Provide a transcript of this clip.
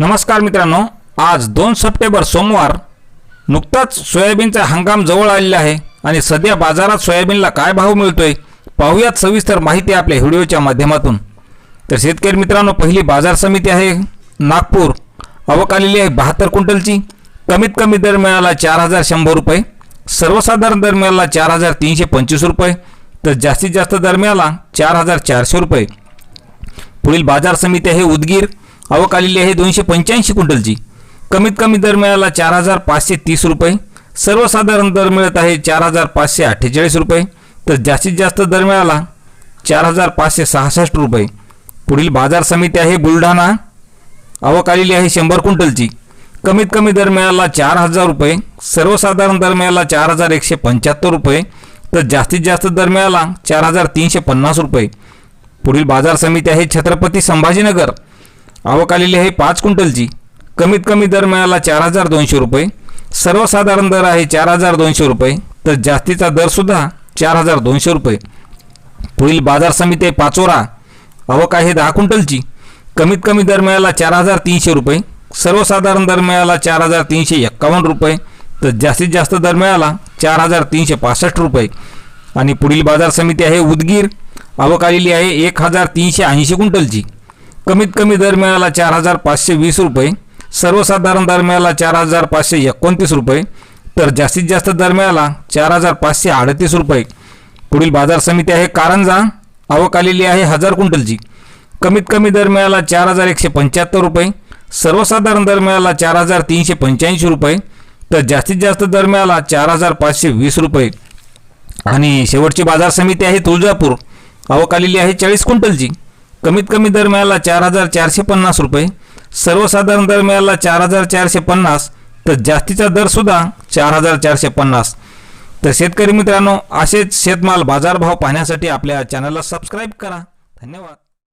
नमस्कार मित्रांनो, आज 2 सप्टेंबर सोमवार नुकताच सोयाबीनचा हंगाम जवळ आलेला आहे आणि सध्या बाजारात सोयाबीनला काय भाव मिळतोय पाहूयात सविस्तर माहिती आपल्या व्हिडिओच्या माध्यमातून। तर शेतकरी मित्रांनो, पहिली बाजार समिती आहे नागपूर, आवक आलेली आहे 72 क्विंटलची। कमीत कमी दर मिळाला 4100 रुपये, सर्वसाधारण दर मिळाला 4325 रुपये, तर जास्तीत जास्त दर मिळाला 4400 रुपये। पुढील बाजार समिती आहे उदगीर, आवक आलेली आहे 285 क्विंटलची। कमीत कमी दर मिळाला 4530 रुपये, सर्वसाधारण दर मिळत आहे 4548 रुपये, तर जास्तीत जास्त दर मिळाला 4566 रुपये। पुढील बाजार समिती आहे बुलढाणा, आवक आलेली आहे 100 क्विंटलची। कमीत कमी दर मिळाला 4000 रुपये, सर्वसाधारण दर मिळाला 4175 रुपये, तर जास्तीत जास्त दर मिळाला 4350 रुपये। पुढील बाजार समिती आहे छत्रपती संभाजीनगर, आवक आलेली आहे 5 क्विंटलची। कमीत कमी दर मिळाला 4200 रुपये, सर्वसाधारण दर आहे 4200 रुपये, तर जास्तीचा दर सुद्धा 4200 रुपये। पुढील बाजार समिती आहे पाचोरा, आवक आहे 10 क्विंटलची। कमीत कमी दर मिळाला 4300 रुपये, सर्वसाधारण दर मिळाला 4351 रुपये, तर जास्तीत जास्त दर मिळाला 4365 रुपये। आणि पुढील बाजार समिती आहे उदगीर, आवक आलेली आहे 1380 क्विंटलची। कमीत कमी दर मिळाला 4520 रुपये, सर्वसाधारण दर मिळाला 4529 रुपये, तर जास्तीत जास्त दर मिळाला 4538 रुपये। पुढील बाजार समिती आहे कारंजा, आवक आलेली आहे 1000 क्विंटलची। कमीत कमी दर मिळाला 4175 रुपये, सर्वसाधारण दर मिळाला 4385 रुपये, तर जास्तीत जास्त दर मिळाला 4520 रुपये। आणि शेवटची बाजार समिती आहे तुळजापूर, आवक आलेली आहे 40 क्विंटलची। कमीत कमी दर मिळाला 4450 रुपये, सर्वसाधारण दर मिळाला 4450, तर जास्तीचा दर सुद्धा 4450। तर शेतकरी मित्रांनो, असेच शेतमाल बाजारभाव पाहण्यासाठी आपल्या चॅनलला सबस्क्राईब करा। धन्यवाद।